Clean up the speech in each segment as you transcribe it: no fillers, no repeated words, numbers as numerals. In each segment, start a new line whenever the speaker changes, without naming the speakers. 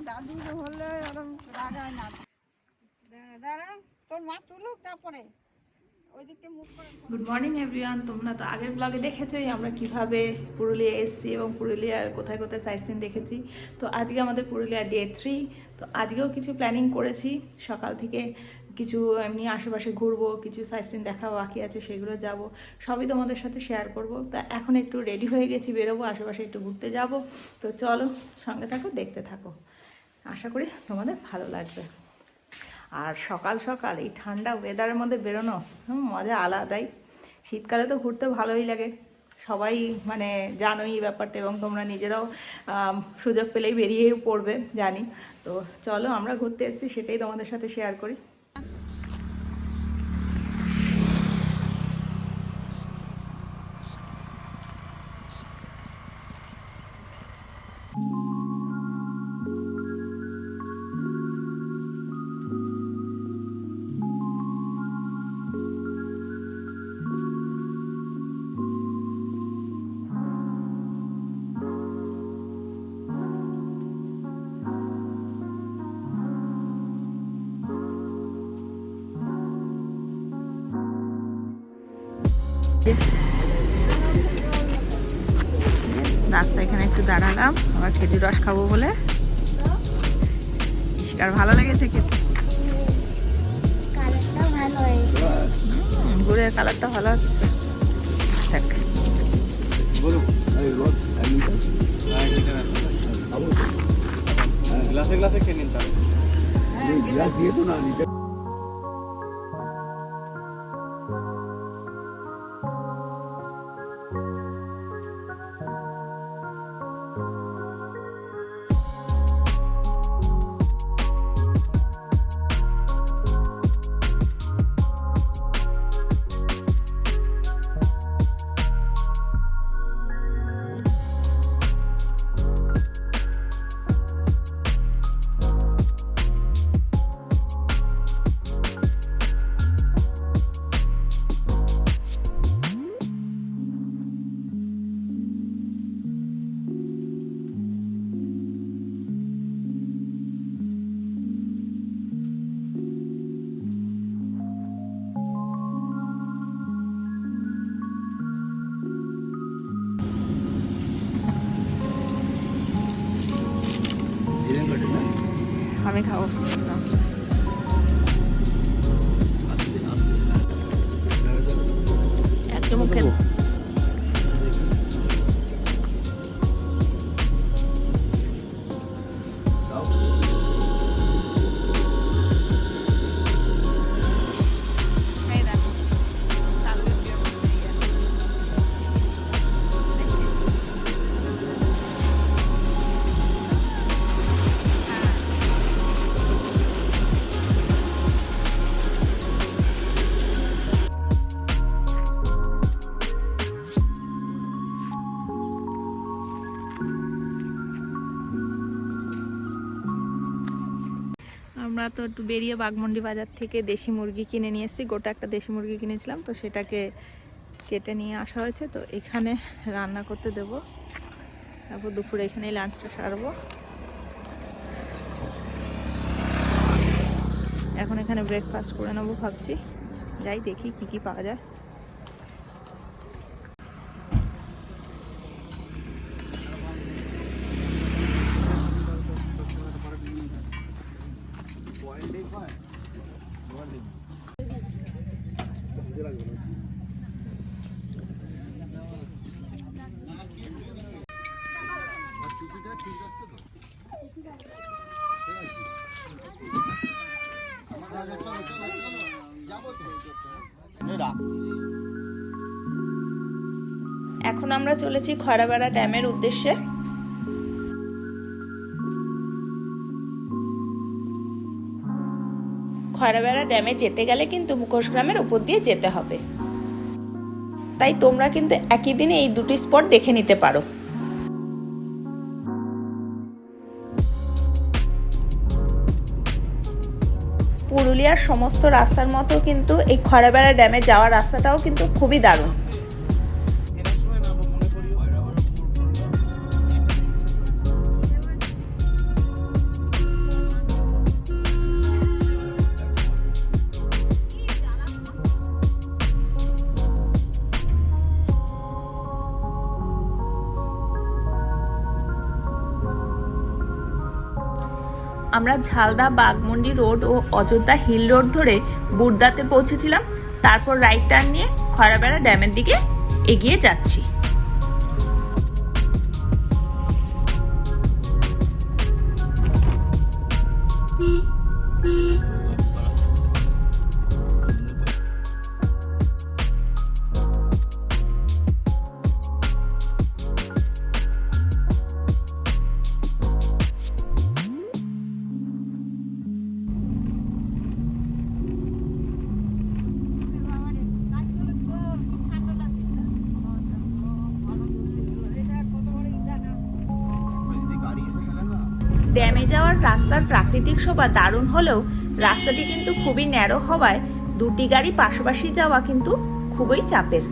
দাদু হলে ওরকম রাগায় না। দাঁড়া তোর মা তুলুক তারপরে ওইদিকে মুখ করে।
Good morning everyone. তোমরা তো আগের ব্লগে দেখেছোই আমরা কিভাবে পুরুলিয়া এসেছি এবং পুরুলিয়ার কোথায় কোথায় সাইট সিন দেখেছি। তো আজকে আমাদের পুরুলিয়া ডে 3। তো আজকেও কিছু প্ল্যানিং করেছি। সকাল থেকে কিছু এমনি আশেপাশে ঘুরবো, কিছু সাইট সিন দেখা বাকি আছে, সেগুলো যাব, সবই তোমাদের সাথে শেয়ার করব। তা এখন একটু রেডি হয়ে গেছি, বেরোবো, আশেপাশে একটু ঘুরতে যাব। তো চলো সঙ্গে থাকো, দেখতে থাকো, আশা করি তোমাদের ভালো লাগবে। আর সকাল সকাল এই ঠান্ডা ওয়েদারের মধ্যে বেরোনো মজা আলাদাই। শীতকালে তো ঘুরতে ভালোই লাগে, সবাই মানে জানোই এই ব্যাপারটা, এবং তোমরা নিজেরাও সুযোগ পেলেই বেরিয়েও পড়বে জানি। তো চলো আমরা ঘুরতে এসেছি, সেটাই তোমাদের সাথে শেয়ার করি। রাস্তা এখানে একটু দাঁড়ালাম, আবার খেজুর রস খাবো বলে। আর ভালো লেগেছে খেতে, গুড়ের কালারটা ভালো হচ্ছে।
গ্লাসে গ্লাসে খেয়ে নিন তাহলে। গ্লাস দিয়ে তো না নিতে।
আমি খাবো একটা মুখে। আমরা তো একটু বেরিয়ে বাগমন্ডি বাজার থেকে দেশি মুরগি কিনে নিয়ে এসেছি, গোটা একটা দেশি মুরগি কিনেছিলাম, তো সেটাকে কেটে নিয়ে আসা হয়েছে। তো এখানে রান্না করতে দেবো, তারপর দুপুরে এখানেই লাঞ্চটা সারবো। এখন এখানে ব্রেকফাস্ট করে নেবো ভাবছি, যাই দেখি কি কি পাওয়া যায়। এখন আমরা চলেছি খয়রাবেড়া ড্যামের উদ্দেশ্যে। খয়রাবেড়া ড্যামে যেতে গেলে কিন্তু মুখোশ গ্রামের উপর দিয়ে যেতে হবে, তাই তোমরা কিন্তু একই দিনে এই দুটি স্পট দেখে নিতে পারো। পুরুলিয়া পুরুলিয়ার সমস্ত রাস্তার মতো কিন্তু এই খয়রাবেড়া ড্যামে যাওয়ার রাস্তাটাও কিন্তু খুবই দারুণ। আমরা ঝালদা বাগমুন্ডি রোড ও অযোধ্যা হিল রোড ধরে বুর্দাতে পৌঁছেছিলাম। তারপর রাইট টার্ন নিয়ে খয়রাবেড়া ড্যামের দিকে এগিয়ে যাচ্ছি। ড্যামে যাওয়ার রাস্তার প্রাকৃতিক শোভা দারুণ হলেও রাস্তাটি কিন্তু খুবই ন্যারো হওয়ায় দুটি গাড়ি পাশাপাশি যাওয়া কিন্তু খুবই চাপের।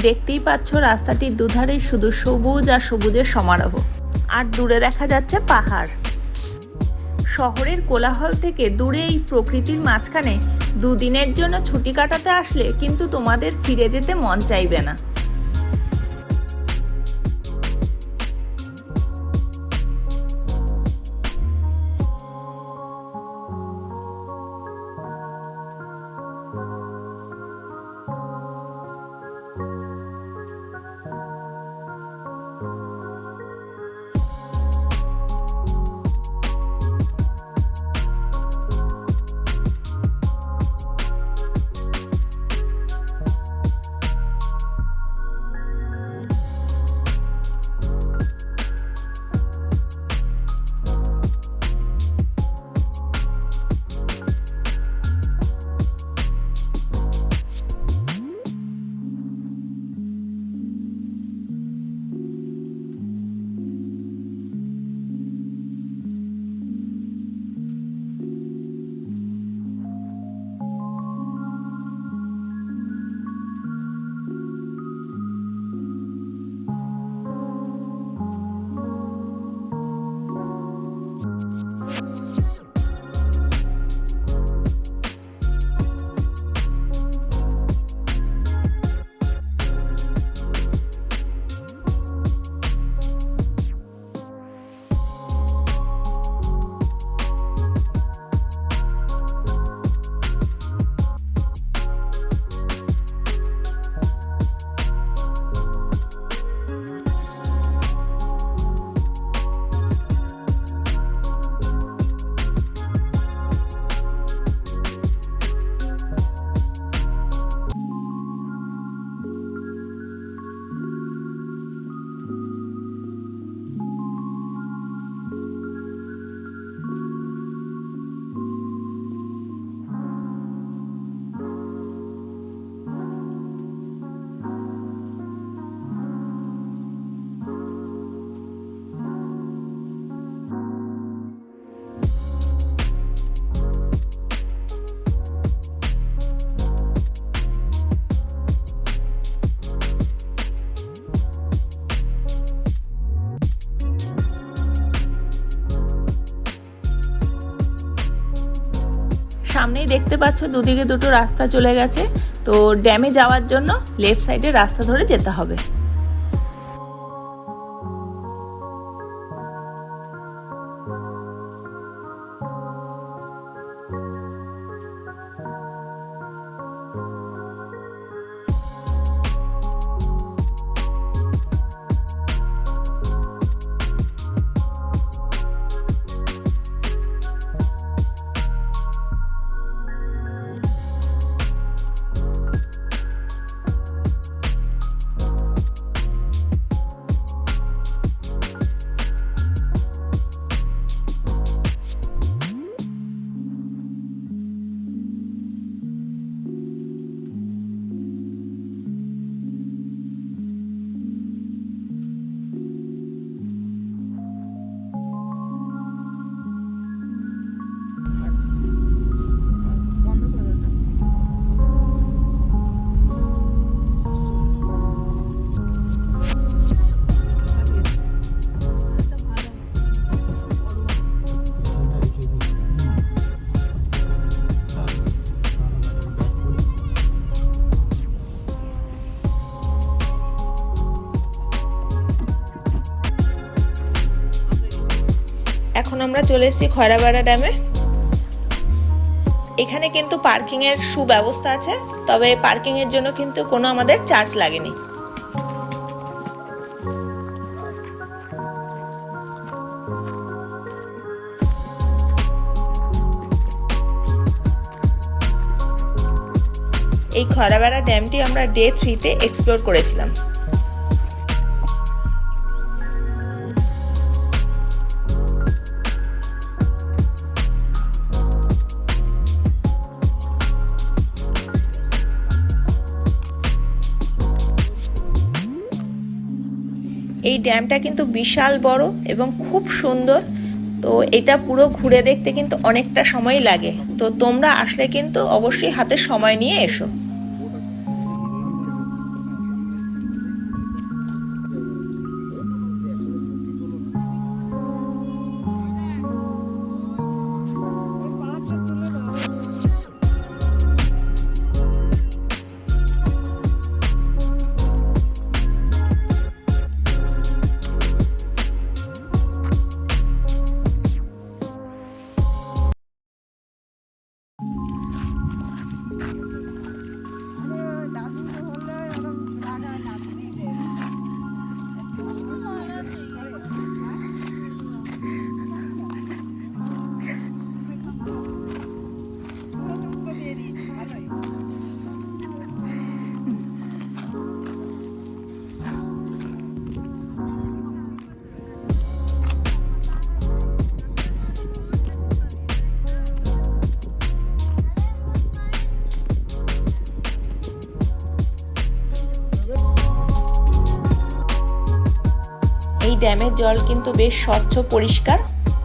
দেখতেই পাচ্ছ রাস্তাটির দুধারে শুধু সবুজ আর সবুজের সমারোহ, আর দূরে দেখা যাচ্ছে পাহাড়। শহরের কোলাহল থেকে দূরে এই প্রকৃতির মাঝখানে দুদিনের জন্য ছুটি কাটাতে আসলে কিন্তু তোমাদের ফিরে যেতে মন চাইবে না। সামনেই দেখতে পাচ্ছ দুদিকে দুটো রাস্তা চলে গেছে। তো ড্যামে যাওয়ার জন্য লেফট সাইডে রাস্তা ধরে যেতে হবে। এখন আমরা চলে এসেছি খয়রাপাড়া ড্যামে। এখানে কিন্তু পার্কিংয়ের সুব্যবস্থা আছে, তবে পার্কিংয়ের জন্য কিন্তু কোনো আমাদের চার্জ লাগেনি। এই খয়রাপাড়া ড্যামটি আমরা ডে 3-তে এক্সপ্লোর করেছিলাম। এই ড্যামটা কিন্তু বিশাল বড় এবং খুব সুন্দর। তো এটা পুরো ঘুরে দেখতে কিন্তু অনেকটা সময় লাগে। তো তোমরা আসলে কিন্তু অবশ্যই হাতে সময় নিয়ে এসো।
দাদু হলে ওরকম রাগায় নাতনিদের। উত্তর দিয়ে দিয়েছি, ভালোই।
এই ড্যামের জল কিন্তু বেশ স্বচ্ছ পরিষ্কার।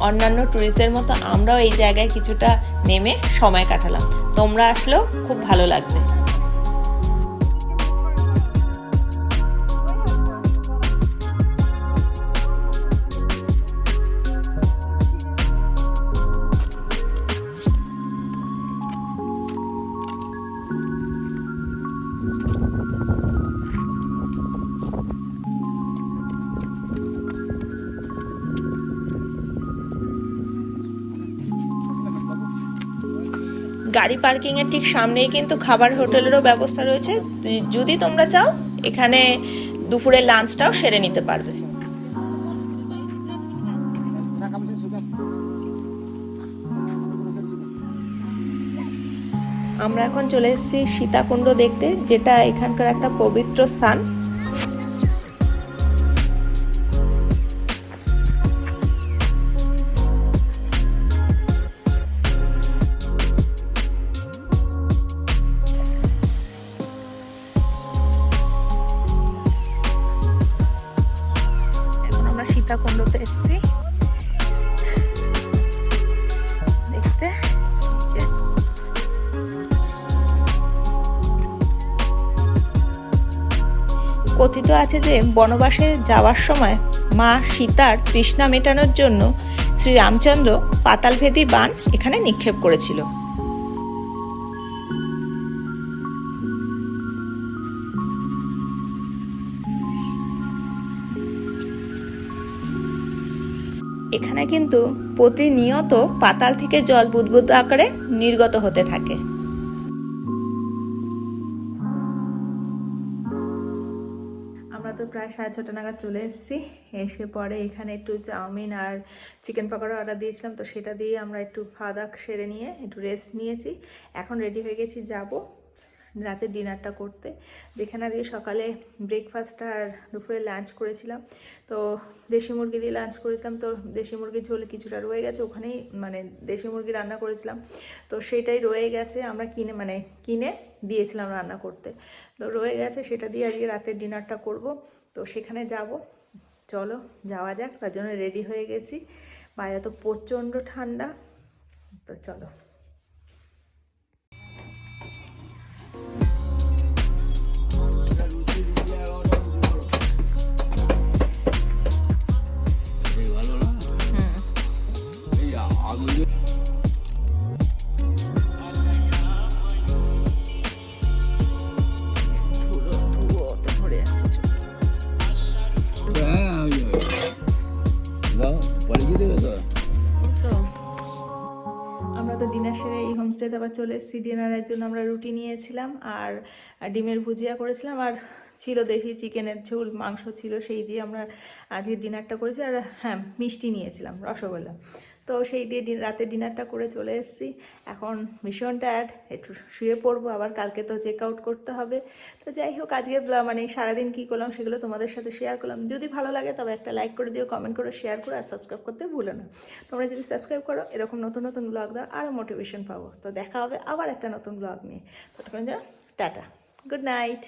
অন্যান্য ট্যুরিস্টদের মতো আমরাও এই জায়গায় কিছুটা নেমে সময় কাটালাম। তোমরা আসলেও খুব ভালো লাগবে। গাড়ি পার্কিংয়ের ঠিক সামনেই কিন্তু খাবার হোটেলেরও ব্যবস্থা রয়েছে। যদি তোমরা চাও এখানে দুপুরের লাঞ্চটাও সেরে নিতে পারবে। আমরা এখন চলে এসেছি সীতাকুণ্ড দেখতে, যেটা এখানকার একটা পবিত্র স্থান। সীতাকুণ্ডতে এসেছি দেখতে। কথিত আছে যে বনবাসে যাওয়ার সময় মা সীতার তৃষ্ণা মেটানোর জন্য শ্রী রামচন্দ্র পাতালভেদী বাণ এখানে নিক্ষেপ করেছিল। এখানে কিন্তু প্রতিনিয়ত পাতাল থেকে জল বুদবুদ আকারে নির্গত হতে থাকে। আমরা তো প্রায় 6:30 নাগাদ চলে এসেছি। এসে পরে এখানে একটু চাউমিন আর চিকেন পকোড়া অর্ডার দিয়েছিলাম, তো সেটা দিয়ে আমরা একটু খাওয়া দাওয়া সেরে নিয়ে একটু রেস্ট নিয়েছি। এখন রেডি হয়ে গেছি যাব রাতের ডিনারটা করতে, যেখানে আজকে সকালে ব্রেকফাস্ট আর দুপুরে লাঞ্চ করেছিলাম। তো দেশি মুরগি দিয়ে লাঞ্চ করেছিলাম, তো দেশি মুরগির ঝোল কিছুটা রয়ে গেছে ওখানেই, মানে দেশি মুরগি রান্না করেছিলাম, তো সেটাই রয়ে গেছে। আমরা কিনে দিয়েছিলাম রান্না করতে, তো রয়ে গেছে, সেটা দিয়ে আজকে রাতের ডিনারটা করব। তো সেখানে যাব, চলো যাওয়া যাক। তার জন্য রেডি হয়ে গেছি। বাইরে তো প্রচণ্ড ঠান্ডা, তো চলো। আমরা তো ডিনার সেরে এই হোমস্টেতে আবার চলে এসেছি। ডিনারের জন্য আমরা রুটি নিয়েছিলাম আর ডিমের ভুজিয়া করেছিলাম, আর ছিল দেশি চিকেনের ঝোল, মাংস ছিল, সেই দিয়ে আমরা আজকে ডিনারটা করেছি। আর হ্যাঁ, মিষ্টি নিয়েছিলাম, রসগোল্লা। তো সেই দিয়ে রাতের ডিনারটা করে চলে এসেছি। এখন ভীষণ টায়ার্ড, একটু শুয়ে পড়বো, আবার কালকে তো চেক আউট করতে হবে। তো যাই হোক, আজকে মানে সারাদিন কী করলাম সেগুলো তোমাদের সাথে শেয়ার করলাম। যদি ভালো লাগে তবে একটা লাইক করে দিও, কমেন্ট করো, শেয়ার করো, আর সাবস্ক্রাইব করতে ভুলো না। তোমরা যদি সাবস্ক্রাইব করো এরকম নতুন নতুন ব্লগ দাও, আরও মোটিভেশন পাবো। তো দেখা হবে আবার একটা নতুন ব্লগ নিয়ে। ততক্ষণ যেন টাটা, গুড নাইট।